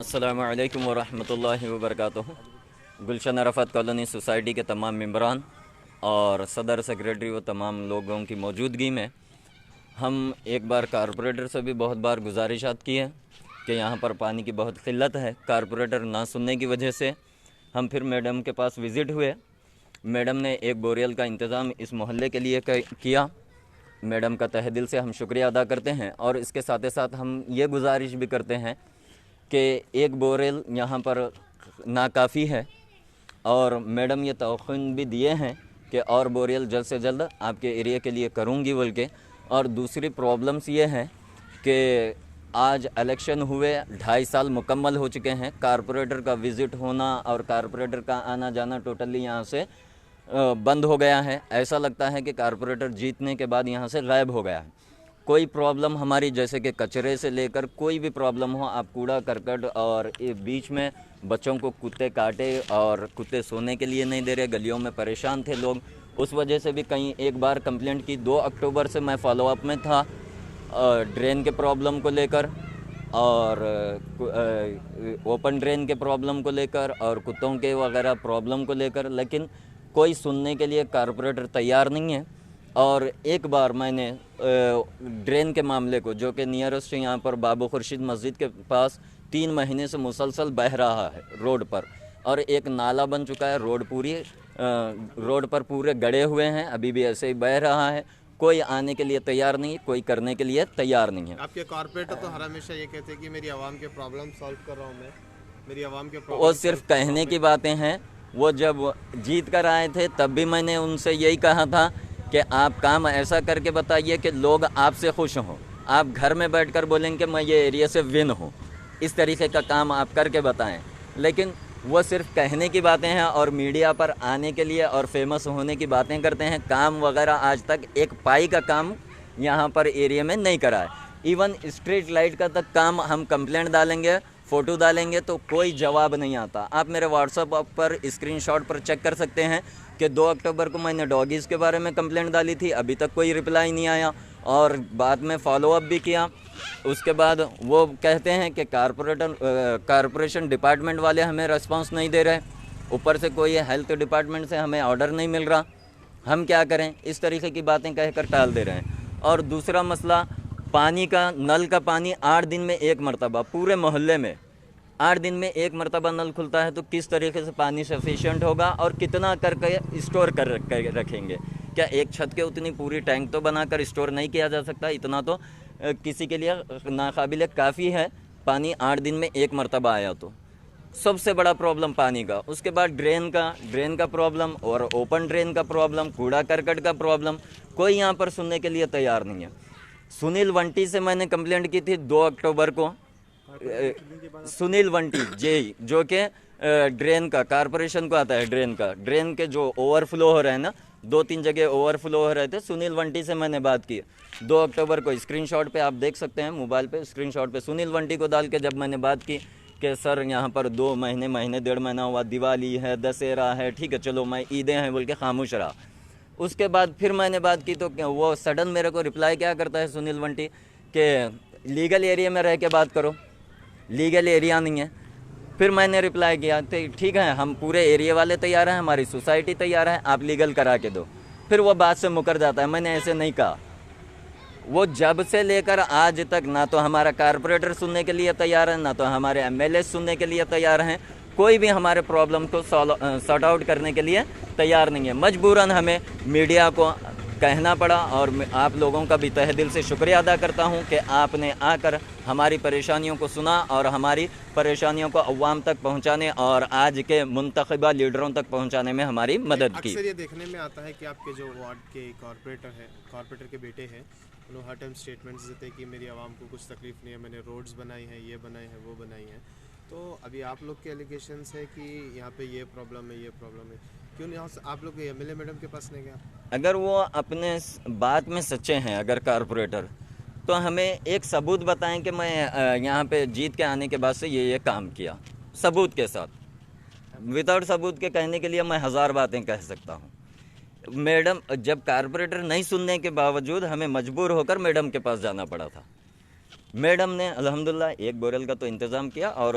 अस्सलामुअलैकुम वरहमतुल्लाहि वबरकातुहू। गुलशन Arfat colony society के तमाम मेंबरान और सदर सेक्रेटरी व तमाम लोगों की मौजूदगी में हम एक बार कारपोरेटर से भी बहुत बार गुजारिशात की है कि यहाँ पर पानी की बहुत किल्लत है। कारपोरेटर ना सुनने की वजह से हम फिर मैडम के पास विज़िट हुए। मैडम ने एक बोरियल का इंतज़ाम इस मोहल्ले के लिए किया। मैडम का तहे दिल से हम शुक्रिया अदा करते हैं और इसके साथ साथ हम ये गुजारिश भी करते हैं कि एक बोरेल यहाँ पर नाकाफ़ी है और मैडम ये तौक़ीन भी दिए हैं कि और बोरियल जल्द से जल्द आपके एरिया के लिए करूँगी बोल के। और दूसरी प्रॉब्लम्स ये हैं कि आज इलेक्शन हुए 2.5 साल मुकम्मल हो चुके हैं। कारपोरेटर का विज़िट होना और कारपोरेटर का आना जाना टोटली यहाँ से बंद हो गया है। ऐसा लगता है कि कारपोरेटर जीतने के बाद यहाँ से गायब हो गया है। कोई प्रॉब्लम हमारी जैसे कि कचरे से लेकर कोई भी प्रॉब्लम हो, आप कूड़ा करकट और बीच में बच्चों को कुत्ते काटे और कुत्ते सोने के लिए नहीं दे रहे, गलियों में परेशान थे लोग, उस वजह से भी कहीं एक बार कंप्लेंट की। 2 अक्टूबर से मैं फॉलोअप में था ड्रेन के प्रॉब्लम को लेकर और ओपन ड्रेन के प्रॉब्लम को लेकर और कुत्तों के वगैरह प्रॉब्लम को लेकर, लेकिन कोई सुनने के लिए कारपोरेटर तैयार नहीं है। और एक बार मैंने ड्रेन के मामले को, जो कि नियरेस्ट यहाँ पर बाबू खुर्शीद मस्जिद के पास 3 महीने से मुसलसल बह रहा है रोड पर, और एक नाला बन चुका है, रोड पर पूरे गड़े हुए हैं, अभी भी ऐसे ही बह रहा है। कोई आने के लिए तैयार नहीं, कोई करने के लिए तैयार नहीं है। आपके कॉर्पोरेटर तो हर हमेशा ये कहते हैं कि मेरी आवाम के प्रॉब्लम सॉल्व कर रहा हूँ मैं, मेरी आवाम के वो सिर्फ कहने की बातें हैं। वो जब जीत कर आए थे तब भी मैंने उनसे यही कहा था कि आप काम ऐसा करके बताइए कि लोग आपसे खुश हों। आप घर में बैठकर बोलेंगे मैं ये एरिया से विन हूँ, इस तरीके का काम आप करके बताएं। लेकिन वो सिर्फ कहने की बातें हैं और मीडिया पर आने के लिए और फेमस होने की बातें करते हैं। काम वगैरह आज तक एक पाई का काम यहाँ पर एरिया में नहीं करा है। इवन स्ट्रीट लाइट का तक काम हम कंप्लेंट डालेंगे, फ़ोटो डालेंगे तो कोई जवाब नहीं आता। आप मेरे व्हाट्सएप पर स्क्रीनशॉट पर चेक कर सकते हैं कि 2 अक्टूबर को मैंने डॉगीज़ के बारे में कंप्लेंट डाली थी, अभी तक कोई रिप्लाई नहीं आया और बाद में फॉलोअप भी किया। उसके बाद वो कहते हैं कि कारपोरेशन डिपार्टमेंट वाले हमें रिस्पांस नहीं दे रहे, ऊपर से कोई हेल्थ डिपार्टमेंट से हमें ऑर्डर नहीं मिल रहा, हम क्या करें, इस तरीके की बातें कहकर टाल दे रहे हैं। और दूसरा मसला पानी का, नल का पानी 8 दिन में 1 मरतबा, पूरे मोहल्ले में 8 दिन में 1 मरतबा नल खुलता है, तो किस तरीके से पानी सफिशिएंट होगा और कितना करके स्टोर कर रखेंगे। क्या एक छत के उतनी पूरी टैंक तो बनाकर स्टोर नहीं किया जा सकता? इतना तो किसी के लिए नाकाबिले काफ़ी है, पानी 8 दिन में 1 मरतबा आया तो। सबसे बड़ा प्रॉब्लम पानी का। उसके बाद ड्रेन का प्रॉब्लम और ओपन ड्रेन का प्रॉब्लम, कूड़ा करकट का प्रॉब्लम, कोई यहाँ पर सुनने के लिए तैयार नहीं है। सुनील वंटी से मैंने कंप्लेंट की थी 2 अक्टूबर को। सुनील वंटी जे, जो कि ड्रेन का, कारपोरेशन को आता है ड्रेन के जो ओवरफ्लो हो रहे हैं ना, 2-3 जगह ओवरफ्लो हो रहे थे, सुनील वंटी से मैंने बात की 2 अक्टूबर को। स्क्रीनशॉट पे आप देख सकते हैं, मोबाइल पे स्क्रीनशॉट पे सुनील वंटी को डाल के जब मैंने बात की कि सर यहाँ पर 2 महीने 1.5 महीना हुआ, दिवाली है, दशहरा है, ठीक है चलो मैं ईदें हैं बोल के खामोश रहा। उसके बाद फिर मैंने बात की तो वो सडन मेरे को रिप्लाई क्या करता है सुनील वंटी कि लीगल एरिया में रह के बात करो, लीगल एरिया नहीं है। फिर मैंने रिप्लाई किया तो ठीक है, हम पूरे एरिया वाले तैयार हैं, हमारी सोसाइटी तैयार है, आप लीगल करा के दो। फिर वो बात से मुकर जाता है, मैंने ऐसे नहीं कहा। वो जब से लेकर आज तक ना तो हमारा कारपोरेटर सुनने के लिए तैयार है, ना तो हमारे एमएलए सुनने के लिए तैयार हैं, कोई भी हमारे प्रॉब्लम को सॉर्ट आउट करने के लिए तैयार नहीं है। मजबूरन हमें मीडिया को कहना पड़ा और आप लोगों का भी तहे दिल से शुक्रिया अदा करता हूं कि आपने आकर हमारी परेशानियों को सुना और हमारी परेशानियों को अवाम तक पहुंचाने और आज के मुंतखबा लीडरों तक पहुंचाने में हमारी मदद की। अक्सर ये देखने में आता है कि आपके जो वार्ड के कॉर्पोरेटर के बेटे हैं, उन्होंने हर टाइम स्टेटमेंट्स देते हैं कि मेरी आवाम को कुछ तकलीफ नहीं है, मैंने रोड्स बनाई हैं, ये बनाई हैं, वो बनाई हैं। तो अभी आप लोग के एलिगेशंस है कि यहाँ पे ये प्रॉब्लम है, क्यों नहीं आप लोग एमएलए मैडम के पास नहीं गया? अगर वो अपने बात में सच्चे हैं, अगर कारपोरेटर, तो हमें एक सबूत बताएं कि मैं यहाँ पे जीत के आने के बाद से ये काम किया, सबूत के साथ। विदाउट सबूत के कहने के लिए मैं 1000 बातें कह सकता हूँ। मैडम, जब कारपोरेटर नहीं सुनने के बावजूद हमें मजबूर होकर मैडम के पास जाना पड़ा था। मैडम ने अल्हम्दुलिल्लाह 1 बोरियल का तो इंतज़ाम किया और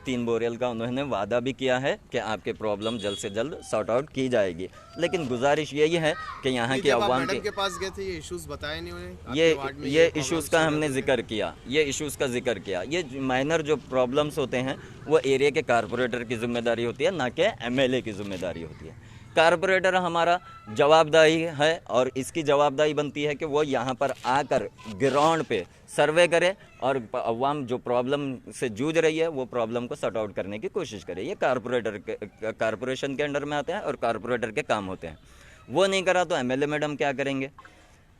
3 बोरियल का उन्होंने वादा भी किया है कि आपके प्रॉब्लम जल्द से जल्द सॉर्ट आउट की जाएगी। लेकिन गुजारिश यही है कि यहाँ की जब आप आवाम मैडम के पास गए थे, ये इश्यूज बताए नहीं उन्हें? आपके ये वार्ड में ये problems इश्यूज़ का चल हमने रहे थे? जिक्र किया, ये इश्यूज़ का जिक्र किया। ये माइनर जो प्रॉब्लम्स होते हैं वो एरिया के कारपोरेटर की जिम्मेदारी होती है, ना कि एमएलए की जिम्मेदारी होती है। कारपोरेटर हमारा जवाबदाही है और इसकी जवाबदाही बनती है कि वो यहाँ पर आकर ग्राउंड पे सर्वे करे और अवाम जो प्रॉब्लम से जूझ रही है वो प्रॉब्लम को सॉर्ट आउट करने की कोशिश करे। ये कारपोरेशन के अंडर में आते हैं और कारपोरेटर के काम होते हैं। वो नहीं करा तो एमएलए मैडम क्या करेंगे?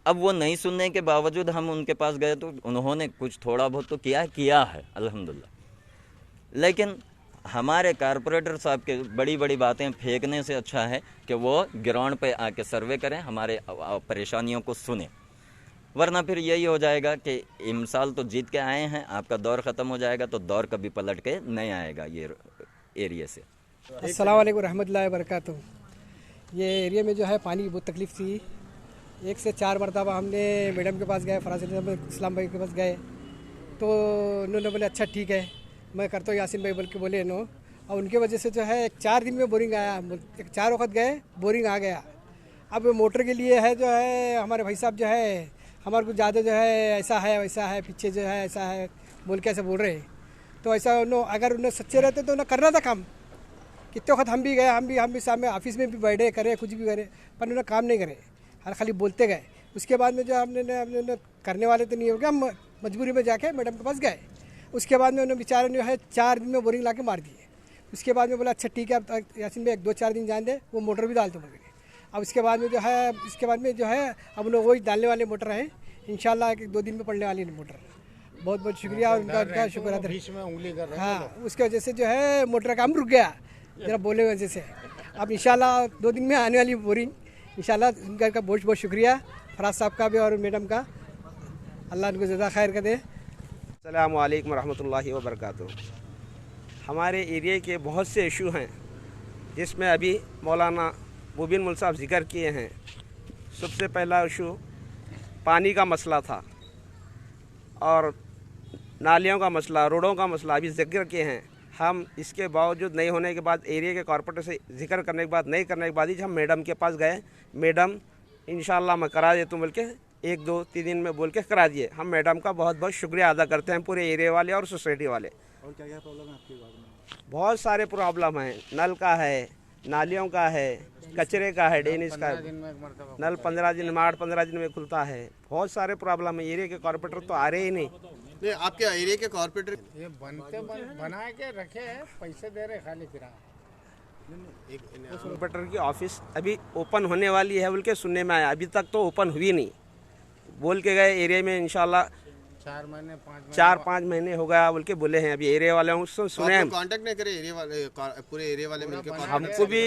अब वो नहीं सुनने के बावजूद हम उनके पास गए तो उन्होंने कुछ थोड़ा बहुत तो किया है अल्हम्दुलिल्लाह। लेकिन हमारे कारपोरेटर साहब के बड़ी बड़ी बातें फेंकने से अच्छा है कि वो ग्राउंड पे आके सर्वे करें, हमारे परेशानियों को सुने। वरना फिर यही हो जाएगा कि इमसाल तो जीत के आए हैं, आपका दौर ख़त्म हो जाएगा तो दौर कभी पलट के नहीं आएगा ये एरिया से। अस्सलाम वालेकुम रहमतुल्लाहि व बरकातुहू। ये एरिया में जो है पानी की बहुत तकलीफ़ थी। 1 से 4 मरतबा हमने मैडम के पास गए, फराज इस्लाम भाई के पास गए तो उन्होंने बोले अच्छा ठीक है मैं करता हूँ यासिन भाई बोल के बोले नो। और उनके वजह से जो है 4 दिन में बोरिंग आया, 4 वक्त गए बोरिंग आ गया। अब मोटर के लिए है जो है हमारे भाई साहब जो है हमारे को ज़्यादा जो है ऐसा है वैसा है पीछे जो है ऐसा है बोल के ऐसे बोल रहे हैं। तो ऐसा अगर उन्हें सच्चे रहते तो उन्हें करना था काम। कितने वक्त हम भी गए, हम भी सामने ऑफिस में भी बैठे करे कुछ भी करे पर उन्होंने काम नहीं करे, हर खाली बोलते गए। उसके बाद में जो हमने करने वाले तो नहीं हो गया, हम मजबूरी में जाके मैडम के पास गए। उसके बाद में उन्होंने बेचारे ने है 4 दिन में बोरिंग ला के मार दिए। उसके बाद में बोला अच्छा ठीक है अब यासिन भाई 2-4 दिन जान दे वो मोटर भी डाल दो बोले। अब इसके बाद में जो है अब उन्हें वही डालने वाले मोटर हैं इंशाल्लाह 1-2 दिन में पड़ने वाली मोटर। बहुत बहुत शुक्रिया और उनका शुक्र अदा। बीच में उंगली कर रहे हैं। हाँ उसकी वजह से जो है मोटर का काम रुक गया जरा बोले वजह से। अब इंशाल्लाह 2 दिन में आने वाली बोरिंग इंशाल्लाह। उनका बहुत बहुत शुक्रिया फराज साहब का भी और मैडम का, अल्लाह उनको ज़्यादा खैर कर दे। अस्सलामु अलैकुम रहमतुल्लाहि व बरकातुहू। हमारे एरिया के बहुत से इशू हैं जिसमें अभी मौलाना मुबीन मुल साहब जिक्र किए हैं। सबसे पहला इशू पानी का मसला था और नालियों का मसला, रोडों का मसला अभी जिक्र किए हैं। हम इसके बावजूद नहीं होने के बाद एरिया के कॉर्पोरेटर से जिक्र करने के बाद नहीं करने के बाद ही हम मैडम के पास गए। मैडम इंशाल्लाह मैं करा दे तुम बोल के 1-2-3 दिन में बोल के करा दिए। हम मैडम का बहुत बहुत शुक्रिया अदा करते हैं पूरे एरिया वाले और सोसाइटी वाले। और क्या क्या प्रॉब्लम है आपके वार्ड में? बहुत सारे प्रॉब्लम हैं, नल का है, नालियों का है, कचरे का है, ड्रेनेज का। नल 15 दिन में 8-15 दिन में खुलता है। बहुत सारे प्रॉब्लम है। एरिया के कॉर्पोरेटर तो आ रहे ही नहीं। आपके एरिया के कॉर्पोरेटर ये बना के रखे हैं, पैसे दे रहे खाली किराया। कॉर्पोरेटर की ऑफिस अभी ओपन होने वाली है बोल के सुनने में आया, अभी तक तो ओपन हुई नहीं। बोल के गए एरिया में इंशाल्लाह 4-5 महीने हो गया बोल के बोले हैं। अभी एरिया वाले सुने हैं, कांटेक्ट नहीं करे एरिया वाले, पूरे एरिया वाले मिलकर हमको भी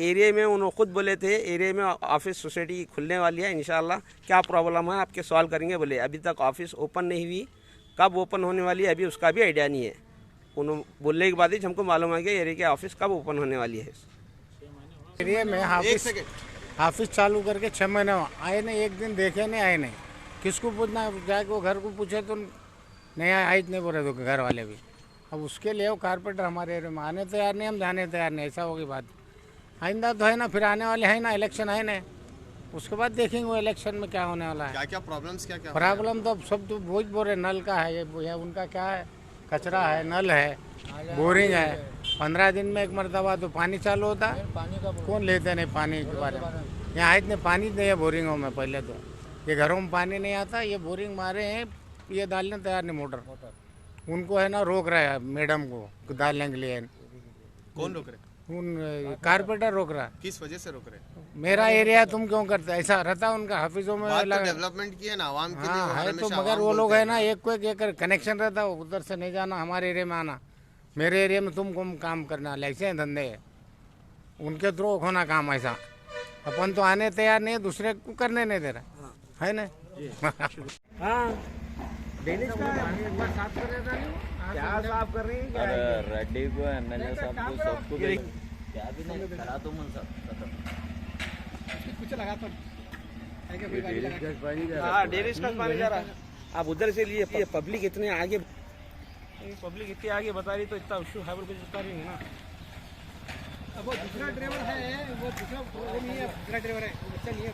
एरिया में उन्होंने खुद बोले थे एरिया में ऑफिस सोसाइटी खुलने वाली है इंशाल्लाह। क्या प्रॉब्लम है आपके सॉल्व करेंगे बोले। अभी तक ऑफिस ओपन नहीं हुई, कब ओपन होने वाली है अभी उसका भी आइडिया नहीं है। उन्होंने बोलने के बाद ही हमको मालूम है कि एरिया की ऑफिस कब ओपन होने वाली है। एरिया में ऑफिस चालू करके 6 महीने आए नहीं, एक दिन देखे नहीं, आए नहीं। किसको पूछना, जाके वो घर को पूछे तो नहीं आए, नहीं बोले तो घर वाले भी। अब उसके लिए वो कारपेंटर हमारे एरिया में आने तैयार नहीं, हम जाने तैयार नहीं। ऐसा होगी बात। आइंदा तो है ना, फिर आने वाले हैं ना, इलेक्शन है ना, उसके बाद देखेंगे वो इलेक्शन में क्या होने वाला है। क्या क्या प्रॉब्लम्स क्या क्या प्रॉब्लम तो सब तो बहुत बोल रहे, नल का है ये उनका क्या है, कचरा है, नल है, बोरिंग है। 15 दिन में 1 मरतबा तो पानी चालू होता है। कौन लेते नहीं पानी के बारे में। यहाँ इतने पानी नहीं है बोरिंगों में। पहले तो ये घरों में पानी नहीं आता, ये बोरिंग मारे हैं, ये डालने तैयार नहीं मोटर। उनको है ना रोक रहा है मैडम को डालने के लिए। कौन रोक रहे? उन कारपेंटर रोक रहा है। किस वजह से रोक रहे? मेरा एरिया तुम क्यों करते, ऐसा रहता उनका। हफिजों में डेवलपमेंट किया ना आवाम के लिए। हाँ है तो, मगर वो लोग है ना एक को एक कनेक्शन रहता है, उधर से नहीं जाना, हमारे एरिया में आना। मेरे एरिया में तुमको काम करना, ऐसे हैं धंधे है उनके थ्रू होना काम। ऐसा अपन तो आने तैयार नहीं है, दूसरे को करने नहीं दे रहा है ना। हाँ क्या साफ कर रही है रेड्डी को, एमएलए साहब को, सबको क्या भी नहीं करा तो मन सब कुछ लगा तो हाँ डेरिस का पानी जा रहा है। आप उधर से लिए, ये पब्लिक इतने आगे, पब्लिक इतनी आगे बता रही तो इतना इशू है बोल के बता रही है ना। अब वो दूसरा ड्राइवर है, वो दूसरा वो नहीं है, दूसरा ड्राइवर है, वो बच्चा नहीं है,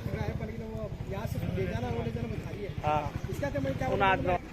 दूसरा है, पर लेकिन वो यहाँ से ले जाना वो ले जाना बता रही है। हाँ इसका तो मैं क्या उन्हें